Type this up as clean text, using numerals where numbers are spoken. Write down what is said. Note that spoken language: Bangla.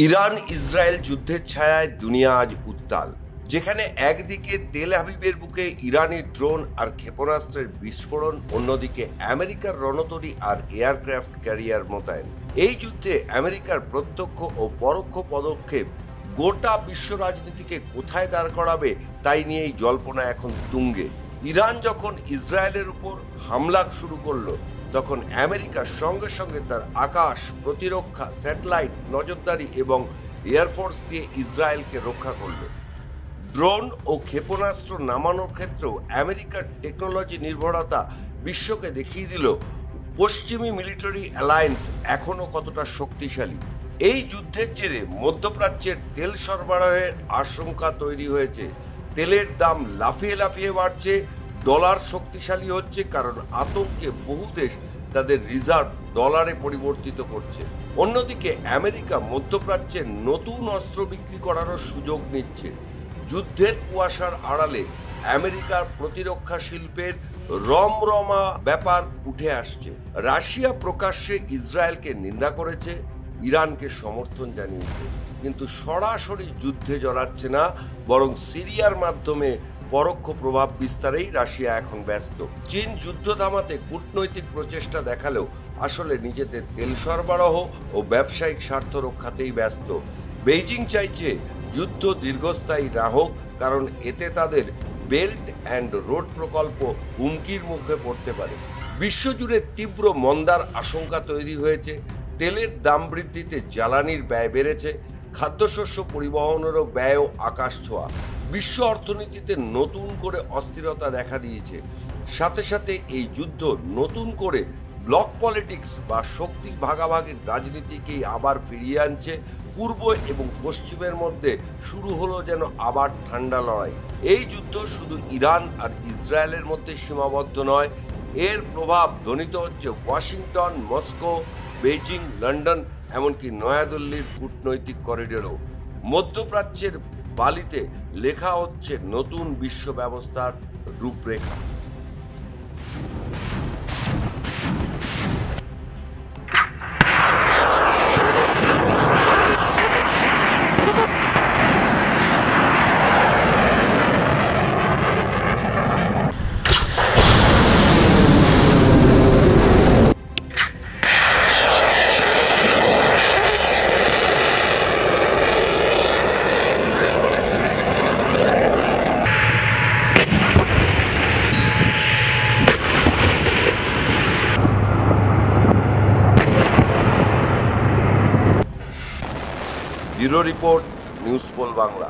ইরান ইসরায়েল যুদ্ধের ছায়ায় দুনিয়া আজ উত্তাল, যেখানে একদিকে তেল আবিবের বুকে ইরানি ড্রোন আর ক্ষেপণাস্ত্রের বিস্ফোরণ, অন্যদিকে আমেরিকার রণতরী আর এয়ারক্রাফট ক্যারিয়ার মোতায়েন। এই যুদ্ধে আমেরিকার প্রত্যক্ষ ও পরোক্ষ পদক্ষেপ গোটা বিশ্ব রাজনীতিকে কোথায় দাঁড় করাবে তাই নিয়েই জল্পনা এখন তুঙ্গে। ইরান যখন ইসরায়েলের উপর হামলা শুরু করলো, তখন আমেরিকা সঙ্গে সঙ্গে তার আকাশ প্রতিরক্ষা, স্যাটেলাইট নজরদারি এবং এয়ারফোর্স দিয়ে ইসরায়েলকে রক্ষা করল। ড্রোন ও ক্ষেপণাস্ত্র নামানোর ক্ষেত্রেও আমেরিকার টেকনোলজি নির্ভরতা বিশ্বকে দেখিয়ে দিল পশ্চিমী মিলিটারি অ্যালায়েন্স এখনও কতটা শক্তিশালী। এই যুদ্ধের জেরে মধ্যপ্রাচ্যের তেল সরবরাহের আশঙ্কা তৈরি হয়েছে। তেলের দাম লাফিয়ে লাফিয়ে বাড়ছে, ডলার শক্তিশালী হচ্ছে, কারণ আতঙ্কে বহু দেশ তাদের রিজার্ভ ডলারে পরিবর্তিত করছে। অন্যদিকে আমেরিকা মধ্যপ্রাচ্যের নতুন অস্ত্র বিক্রি করারও সুযোগ নিচ্ছে। যুদ্ধের কুয়াশার আড়ালে আমেরিকার প্রতিরক্ষা শিল্পের রমরমা ব্যাপার উঠে আসছে। রাশিয়া প্রকাশ্যে ইসরায়েলকে নিন্দা করেছে, ইরানকে সমর্থন জানিয়েছে, কিন্তু সরাসরি যুদ্ধে জড়াচ্ছে না, বরং সিরিয়ার মাধ্যমে পরোক্ষ প্রভাব বিস্তারেই রাশিয়া এখন ব্যস্ত। চীন যুদ্ধ থামাতে কূটনৈতিক প্রচেষ্টা দেখালেও আসলে নিজেদের তেল সরবরাহ ও ব্যবসায়িক স্বার্থ রক্ষাতেই ব্যস্ত। বেইজিং চাইছে যুদ্ধ দীর্ঘস্থায়ী না হোক, কারণ এতে তাদের বেল্ট অ্যান্ড রোড প্রকল্প হুমকির মুখে পড়তে পারে। বিশ্বজুড়ে তীব্র মন্দার আশঙ্কা তৈরি হয়েছে। তেলের দাম বৃদ্ধিতে জ্বালানির ব্যয় বেড়েছে, খাদ্যশস্য পরিবহনেরও ব্যয়ও আকাশ ছোঁয়া। বিশ্ব অর্থনীতিতে নতুন করে অস্থিরতা দেখা দিয়েছে। সাথে সাথে এই যুদ্ধ নতুন করে ব্লক পলিটিক্স বা শক্তি ভাগাভাগির রাজনীতিকেই আবার ফিরিয়ে আনছে। পূর্ব এবং পশ্চিমের মধ্যে শুরু হলো যেন আবার ঠান্ডা লড়াই। এই যুদ্ধ শুধু ইরান আর ইসরায়েলের মধ্যে সীমাবদ্ধ নয়, এর প্রভাব ধ্বনিত হচ্ছে ওয়াশিংটন, মস্কো, বেইজিং, লন্ডন, এমনকি নয়াদিল্লির কূটনৈতিক করিডোরও। মধ্যপ্রাচ্যের বালিতে লেখা হচ্ছে নতুন বিশ্ব ব্যবস্থার রূপরেখা। Bureau report, News Poll Bangla.